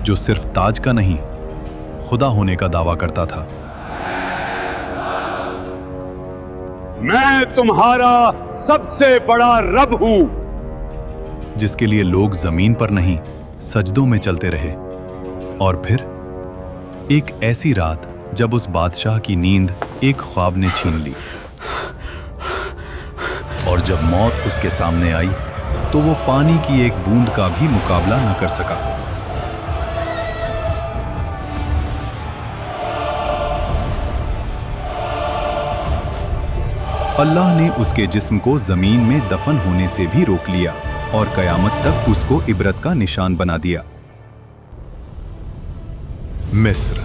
जो सिर्फ ताज का नहीं, खुदा होने का दावा करता था। मैं तुम्हारा सबसे बड़ा रब हूं, जिसके लिए लोग जमीन पर नहीं सजदों में चलते रहे। और फिर एक ऐसी रात जब उस बादशाह की नींद एक ख्वाब ने छीन ली, और जब मौत उसके सामने आई तो वो पानी की एक बूंद का भी मुकाबला न कर सका। अल्लाह ने उसके जिस्म को जमीन में दफन होने से भी रोक लिया और कयामत तक उसको इबरत का निशान बना दिया। मिस्र,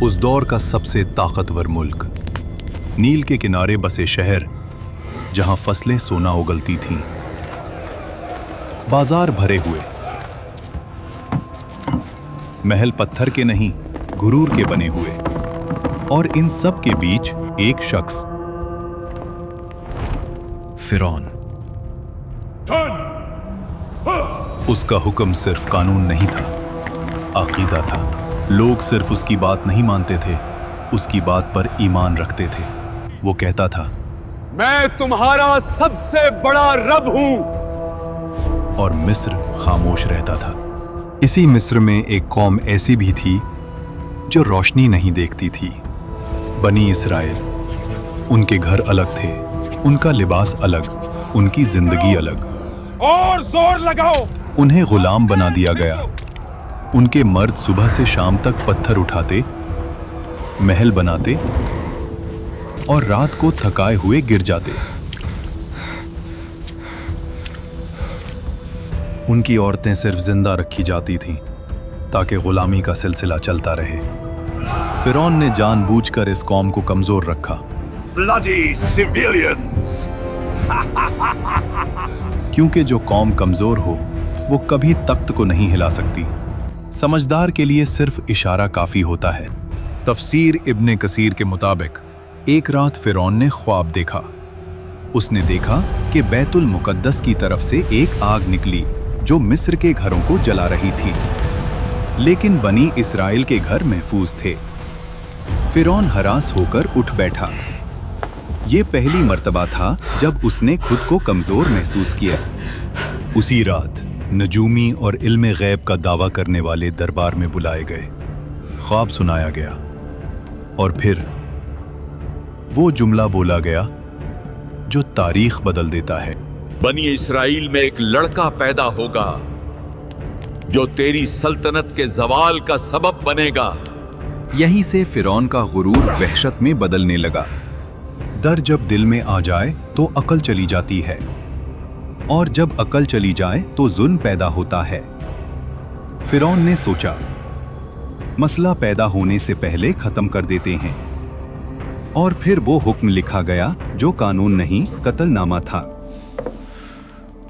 उस दौर का सबसे ताकतवर मुल्क, नील के किनारे बसे शहर जहां फसलें सोना उगलती थीं, बाजार भरे हुए, महल पत्थर के नहीं गुरूर के बने हुए, और इन सब के बीच एक शख्स, फिरौन। उसका हुक्म सिर्फ कानून नहीं था, अकीदा था। लोग सिर्फ उसकी बात नहीं मानते थे, उसकी बात पर ईमान रखते थे। वो कहता था, मैं तुम्हारा सबसे बड़ा रब हूं। और मिस्र खामोश रहता था। इसी मिस्र में एक कौम ऐसी भी थी जो रोशनी नहीं देखती थी, बनी इसराइल। उनके घर अलग थे, उनका लिबास अलग, उनकी जिंदगी अलग। और जोर लगाओ। उन्हें गुलाम बना दिया गया। उनके मर्द सुबह से शाम तक पत्थर उठाते, महल बनाते और रात को थकाए हुए गिर जाते। उनकी औरतें सिर्फ जिंदा रखी जाती थीं ताकि गुलामी का सिलसिला चलता रहे। फिरौन ने जानबूझकर इस कौम को कमजोर रखा। Bloody civilians! क्योंकि जो कौम कमजोर हो वो कभी तख्त को नहीं हिला सकती। समझदार के लिए सिर्फ इशारा काफी होता है। तफसीर इब्ने कसीर के मुताबिक एक रात फिरौन ने ख्वाब देखा। उसने देखा कि बैतुल मुकद्दस की तरफ से एक आग निकली जो मिस्र के घरों को जला रही थी, लेकिन बनी इसराइल के घर महफूज थे। फिरौन हरास होकर उठ बैठा। ये पहली मर्तबा था जब उसने खुद को कमजोर महसूस किया। उसी रात नजूमी और इल्मे गैब का दावा करने वाले दरबार में बुलाए गए। ख्वाब सुनाया गया और फिर वो जुमला बोला गया जो तारीख बदल देता है। बनी इस्राइल में एक लड़का पैदा होगा जो तेरी सल्तनत के जवाल का सबब बनेगा। यहीं से फिरौन का गुरूर वहशत में बदलने लगा। डर जब दिल में आ जाए तो अकल चली जाती है, और जब अकल चली जाए तो जुल्म पैदा होता है। फिरौन ने सोचा, मसला पैदा होने से पहले खत्म कर देते हैं। और फिर वो हुक्म लिखा गया जो कानून नहीं, कत्लनामा था।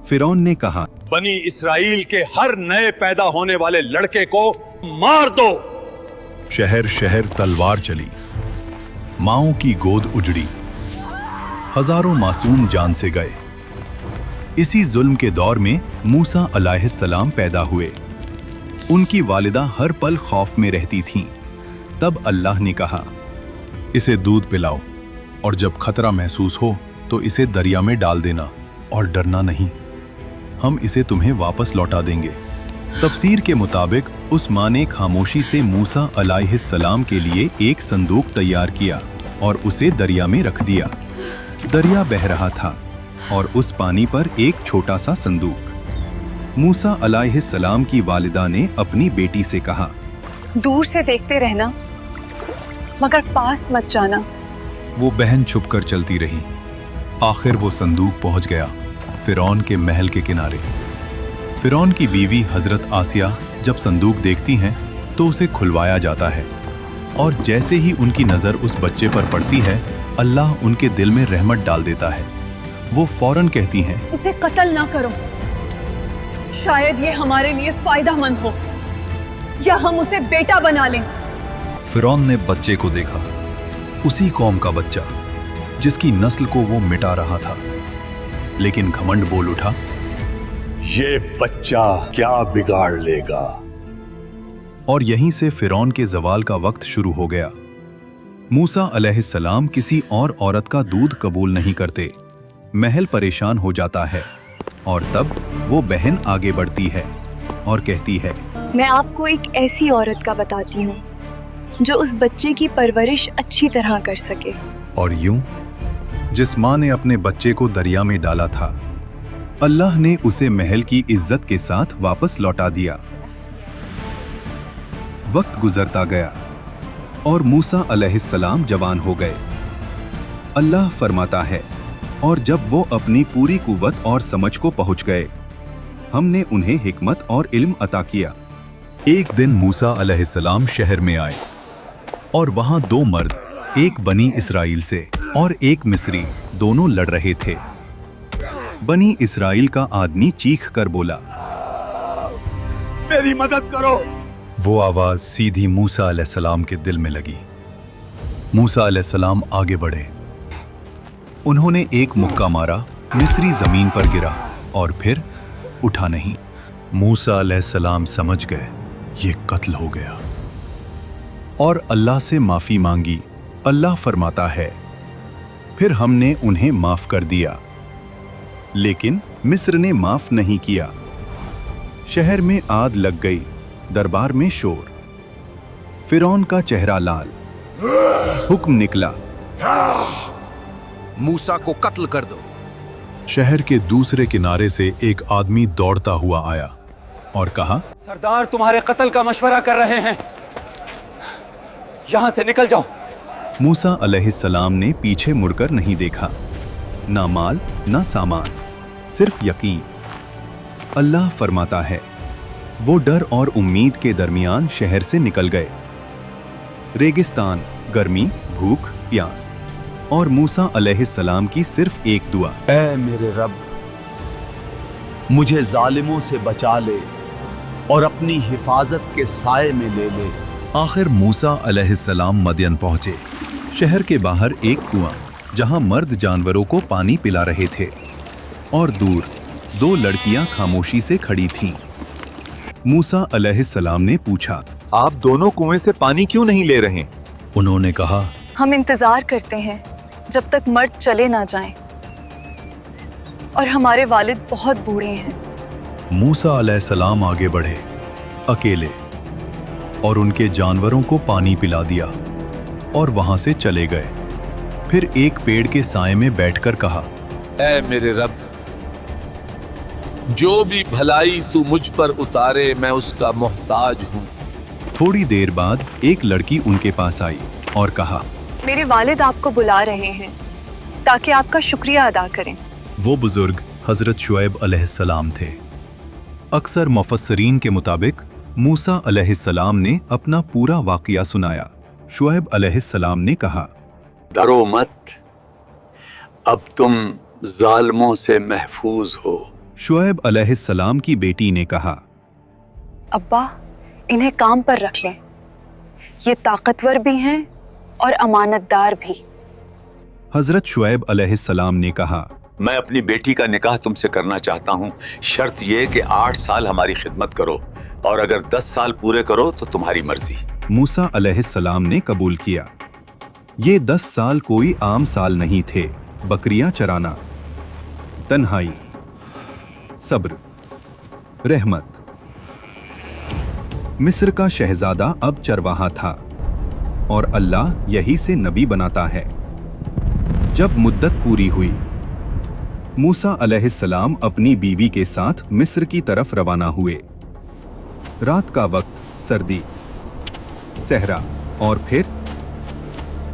फिरौन ने कहा, बनी इसराइल के हर नए पैदा होने वाले लड़के को मार दो। शहर शहर तलवार चली, माओं की गोद उजड़ी, हजारों मासूम जान से गए। इसी जुल्म के दौर में मूसा अलैहिस्सलाम पैदा हुए। उनकी वालिदा हर पल खौफ में रहती थीं। तब अल्लाह ने कहा, इसे दूध पिलाओ, और जब खतरा महसूस हो तो इसे दरिया में डाल देना, और डरना नहीं, हम इसे तुम्हें वापस लौटा देंगे। तफसीर के मुताबिक उस माँ ने खामोशी से मूसा अलैहिस्सलाम के लिए एक संदूक तैयार किया और उसे दरिया में रख दिया। दरिया बह रहा था और उस पानी पर एक छोटा सा संदूक। मूसा अलैहिस्सलाम की वालिदा ने अपनी बेटी से कहा, दूर से देखते रहना, मगर पास मत जाना। वो बहन छुपकर चलती रही। आखिर वो संदूक पहुंच गया फिरौन के महल के किनारे। फिरौन की बीवी हजरत आसिया जब संदूक देखती हैं तो उसे खुलवाया जाता है, और जैसे ही उनकी नजर उस बच्चे पर पड़ती है, अल्लाह उनके दिल में रहमत डाल देता है। वो फौरन कहती हैं, इसे कत्ल ना करो, शायद ये हमारे लिए फायदेमंद हो, या हम उसे बेटा बना लें। फिरौन ने बच्चे को देखा, उसी कौम का बच्चा जिसकी नस्ल को वो मिटा रहा था, लेकिन घमंड बोल उठा, ये बच्चा क्या बिगाड़ लेगा? और यहीं से फिरौन के जवाल का वक्त शुरू हो गया। मूसा अलैहिस्सलाम किसी और औरत का दूध कबूल नहीं करते। महल परेशान हो जाता है और तब वो बहन आगे बढ़ती है और कहती है, मैं आपको एक ऐसी औरत का बताती हूँ जो उस बच्चे की परवरिश अच्छी तरह कर सके। और यूं जिस माँ ने अपने बच्चे को दरिया में डाला था, अल्लाह ने उसे महल की इज्जत के साथ वापस लौटा दिया। वक्त गुजरता गया और मूसा अलैहिस्सलाम जवान हो गए। अल्लाह फरमाता है, और जब वो अपनी पूरी कुव्वत और समझ को पहुंच गए, हमने उन्हें हिकमत और इल्म अता किया। एक दिन मूसा अलैहिस्सलाम शहर में आए और वहां दो मर्द, एक बनी इसराइल से और एक मिस्री, दोनों लड़ रहे थे। बनी इसराइल का आदमी चीख कर बोला, मेरी मदद करो। वो आवाज सीधी मूसा अलैहिस्सलाम के दिल में लगी। मूसा अलैहिस्सलाम आगे बढ़े। उन्होंने एक मुक्का मारा, मिस्री जमीन पर गिरा और फिर उठा नहीं। मूसा अलैहिस्सलाम समझ गए ये कत्ल हो गया और अल्लाह से माफी मांगी। अल्लाह फरमाता है, फिर हमने उन्हें माफ कर दिया। लेकिन मिस्र ने माफ नहीं किया। शहर में आग लग गई, दरबार में शोर। फिरौन का चेहरा लाल। हुक्म निकला, मूसा को कत्ल कर दो। शहर के दूसरे किनारे से एक आदमी दौड़ता हुआ आया और कहा, सरदार तुम्हारे कत्ल का मशवरा कर रहे हैं, यहां से निकल जाओ। मूसा अलैहिस्सलाम ने पीछे मुड़कर नहीं देखा। ना माल ना सामान, सिर्फ यकीन। अल्लाह फरमाता है, वो डर और उम्मीद के दरमियान शहर से निकल गए। रेगिस्तान, गर्मी, भूख, प्यास और मूसा अलैहिस्सलाम की सिर्फ एक दुआ, ऐ मेरे रब, मुझे जालिमों से बचा ले और अपनी हिफाजत के साए में ले ले। आखिर मूसा अलैहिस्सलाम मदयन पहुंचे। शहर के बाहर एक कुआं, जहां मर्द जानवरों को पानी पिला रहे थे, और दूर दो लड़कियां खामोशी से खड़ी थीं। मूसा अलैहिस्सलाम ने पूछा, आप दोनों कुएं से पानी क्यों नहीं ले रहे? उन्होंने कहा, हम इंतजार करते हैं जब तक मर्द चले ना जाएं, और हमारे वालिद बहुत बूढ़े हैं। मूसा अलैहिस्सलाम आगे बढ़े अकेले और उनके जानवरों को पानी पिला दिया और वहां से चले गए। फिर एक पेड़ के साए में बैठकर कहा, ऐ मेरे रब, जो भी भलाई तू मुझ पर उतारे मैं उसका मोहताज हूँ। थोड़ी देर बाद एक लड़की उनके पास आई और कहा, मेरे वालिद आपको बुला रहे हैं ताकि आपका शुक्रिया अदा करें। वो बुजुर्ग हजरत शुएब अलैहिस्सलाम थे। अक्सर मुफस्सरीन के मुताबिक मूसा अलैहिस्सलाम ने अपना पूरा वाक़या सुनाया। शुएब अलैहिस्सलाम ने कहा, डरो मत, अब तुम जालिमों से महफूज हो। शुएब अलैहिस्सलाम की बेटी ने कहा, अब्बा, इन्हें काम पर रख लें, ये ताकतवर भी हैं और अमानतदार भी। हजरत शुएब अलैहिस्सलाम ने कहा, मैं अपनी बेटी का निकाह तुमसे करना चाहता हूँ, शर्त ये कि 8 साल हमारी खिदमत करो, और अगर 10 साल पूरे करो तो तुम्हारी मर्जी। मूसा अलैहिस्सलाम ने कबूल किया। ये 10 साल कोई आम साल नहीं थे। बकरियां चराना, तन्हाई, सब्र, रहमत। मिस्र का शहजादा अब चरवाहा था और अल्लाह यही से नबी बनाता है। जब मुद्दत पूरी हुई, मूसा अलैहिस्सलाम अपनी बीवी के साथ मिस्र की तरफ रवाना हुए। रात का वक्त, सर्दी, सहरा, और फिर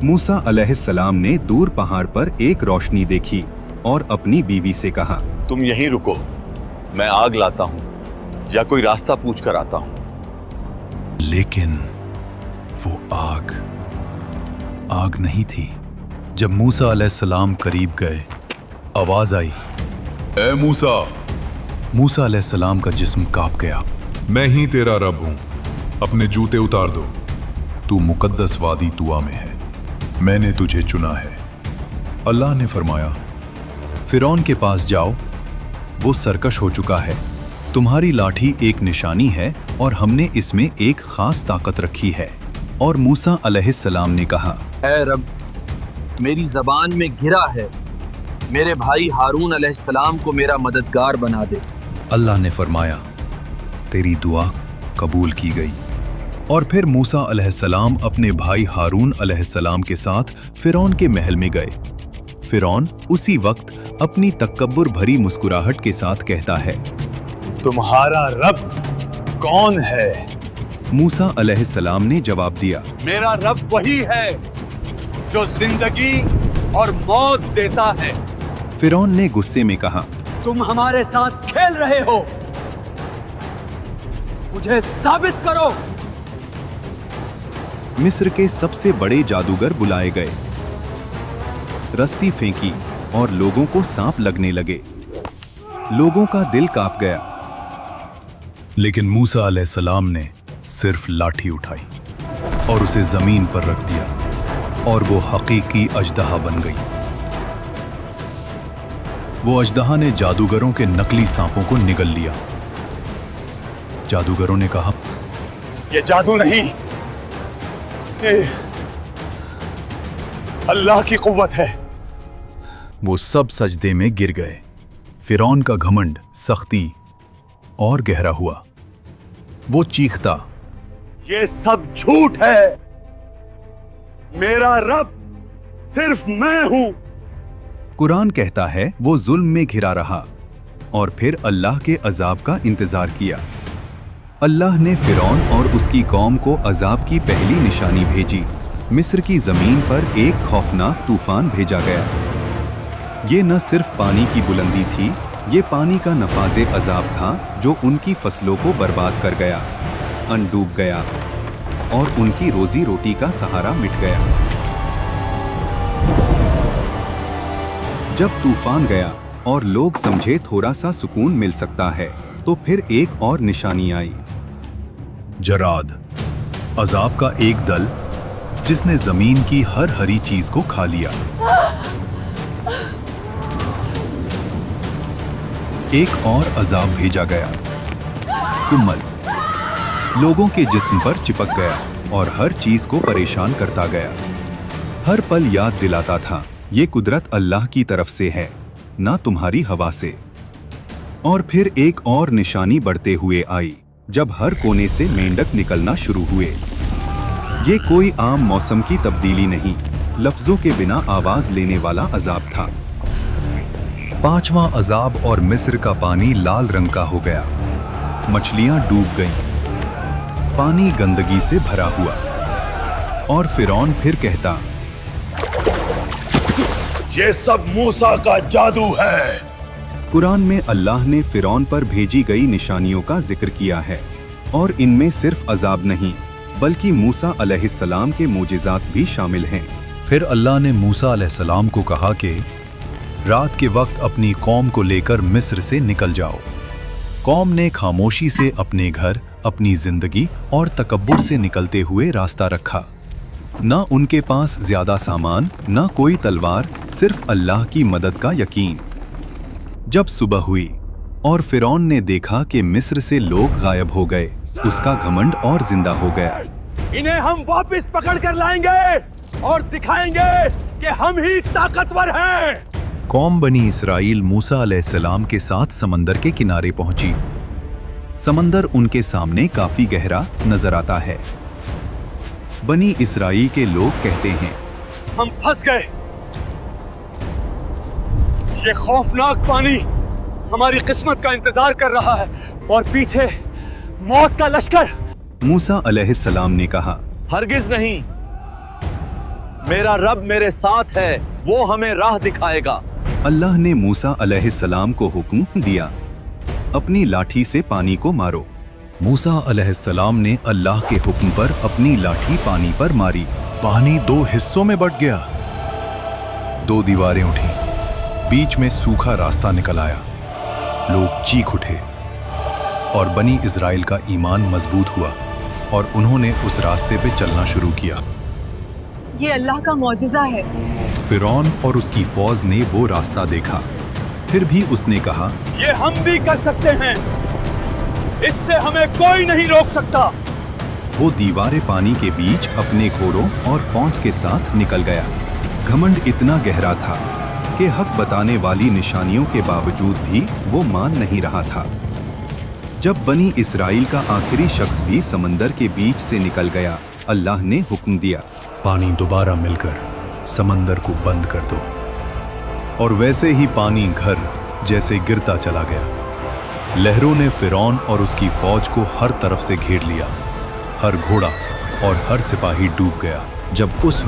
मूसा अलैहिस्सलाम ने दूर पहाड़ पर एक रोशनी देखी और अपनी बीवी से कहा, तुम यहीं रुको, मैं आग लाता हूँ या कोई रास्ता पूछ कर आता हूँ। लेकिन वो आग नहीं थी। जब मूसा अलैहिस्सलाम करीब गए, आवाज आई, ए मूसा। मूसा अलैहिस्सलाम का जिस्म कांप गया। मैं ही तेरा रब हूं, अपने जूते उतार दो। तू मुकद्दस वादी तुआ में है, मैंने तुझे चुना है। अल्लाह ने फरमाया, फिरौन के पास जाओ, वो सरकश हो चुका है, तुम्हारी लाठी एक निशानी है और हमने इसमें एक खास ताकत रखी है। और मूसा अलैहिस्सलाम ने कहा, ऐ रब, मेरी जबान में गिरा है, मेरे भाई हारून अलैहिस्सलाम को मेरा मददगार बना दे। अल्लाह ने फरमाया, तेरी दुआ कबूल की गई। और फिर मूसा अलैहिस्सलाम अपने भाई हारून अलैहिस्सलाम के साथ फिरौन के महल में गए। फिरौन उसी वक्त अपनी तकब्बुर भरी मुस्कुराहट के साथ कहता है, तुम्हारा रब कौन है? मूसा अलैहिस्सलाम ने जवाब दिया, मेरा रब वही है जो जिंदगी और मौत देता है। फिरौन ने गुस्से में कहा, तुम हमारे साथ खेल रहे हो, मुझे साबित करो। मिस्र के सबसे बड़े जादूगर बुलाए गए। रस्सी फेंकी और लोगों को सांप लगने लगे। लोगों का दिल कांप गया। लेकिन मूसा अलैहिस्सलाम ने सिर्फ लाठी उठाई और उसे जमीन पर रख दिया और वो हकीकी अजदहा बन गई। वो अजदहा ने जादूगरों के नकली सांपों को निगल लिया। जादूगरों ने कहा, ये जादू नहीं, ये अल्लाह की कुव्वत है। वो सब सजदे में गिर गए। फिरौन का घमंड सख्ती और गहरा हुआ। वो चीखता, ये सब झूठ है, मेरा रब सिर्फ मैं हूं। कुरान कहता है वो जुल्म में घिरा रहा और फिर अल्लाह के अजाब का इंतजार किया। अल्लाह ने फिरौन और उसकी कौम को अजाब की पहली निशानी भेजी। मिस्र की जमीन पर एक खौफनाक तूफान भेजा गया। ये न सिर्फ पानी की बुलंदी थी, ये पानी का नफाजे अजाब था जो उनकी फसलों को बर्बाद कर गया, अन्न डूब गया और उनकी रोजी रोटी का सहारा मिट गया। जब तूफान गया और लोग समझे थोड़ा सा सुकून मिल सकता है, तो फिर एक और निशानी आई। जराद, अजाब का एक दल जिसने जमीन की हर हरी चीज को खा लिया। एक और अजाब भेजा गया, कुम्मल, लोगों के जिस्म पर चिपक गया और हर चीज को परेशान करता गया। हर पल याद दिलाता था, ये कुदरत अल्लाह की तरफ से है, ना तुम्हारी हवा से। और फिर एक और निशानी बढ़ते हुए आई, जब हर कोने से मेंढक निकलना शुरू हुए। ये कोई आम मौसम की तब्दीली नहीं, लफ्जों के बिना आवाज लेने वाला अजाब था। पांचवां अजाब और मिस्र का पानी लाल रंग का हो गया। मछलियां डूब गईं। पानी गंदगी से भरा हुआ। और फिरौन फिर कहता, ये सब मूसा का जादू है। कुरान में अल्लाह ने फिरौन पर भेजी गई निशानियों का जिक्र किया है और इनमें सिर्फ अजाब नहीं बल्कि मूसा अलैहिस्सलाम के मोजिज़ात भी शामिल हैं। फिर अल्लाह ने मूसा अलैहिस्सलाम को कहा कि रात के वक्त अपनी कौम को लेकर मिस्र से निकल जाओ। कौम ने खामोशी से अपने घर, अपनी जिंदगी और तकब्बुर से निकलते हुए रास्ता रखा। न उनके पास ज्यादा सामान, न कोई तलवार, सिर्फ अल्लाह की मदद का यकीन। जब सुबह हुई और फिरौन ने देखा कि मिस्र से लोग गायब हो गए, उसका घमंड और जिंदा हो गया। इन्हें हम वापस पकड़ कर लाएंगे और दिखाएंगे कि हम ही ताकतवर हैं। कौम बनी इसराइल मूसा अलैहिस्सलाम के साथ समंदर के किनारे पहुंची। समंदर उनके सामने काफी गहरा नजर आता है। बनी इसराइल के लोग कहते हैं, हम फंस गए। ये खौफनाक पानी हमारी किस्मत का इंतजार कर रहा है और पीछे मौत का लश्कर। मूसा अलैहिस्सलाम ने कहा, हरगिज नहीं, मेरा रब मेरे साथ है, वो हमें राह दिखाएगा। अल्लाह ने मूसा अलैहिस्सलाम को हुक्म दिया, अपनी लाठी से पानी को मारो। मूसा अलैहिस्सलाम ने अल्लाह के हुक्म पर अपनी लाठी पानी पर मारी। पानी दो हिस्सों में बंट गया। दो दीवारें उठी, बीच में सूखा रास्ता निकल आया। लोग चीख उठे और बनी इज़राइल का ईमान मजबूत हुआ और उन्होंने उस रास्ते पे चलना शुरू किया। ये अल्लाह का मौजिज़ा है। फिरौन और उसकी फौज ने वो रास्ता देखा, फिर भी उसने कहा, ये हम भी कर सकते हैं। इससे हमें कोई नहीं रोक सकता। वो दीवारें पानी के बीच अपने घोड़ों और फौज के साथ निकल गया। घमंड इतना गहरा था कि हक बताने वाली निशानियों के बावजूद भी वो मान नहीं रहा था। जब बनी इसराइल का आखिरी शख्स भी समंदर के बीच से निकल गया, अल्लाह ने हुक्म दिया, पानी दोबारा मिलकर समंदर को बंद कर दो। और वैसे ही पानी घर जैसे गिरता चला गया। लहरों ने फिरौन और उसकी फौज को हर तरफ से घेर लिया। हर घोड़ा और हर सिपाही डूब गया। जब उस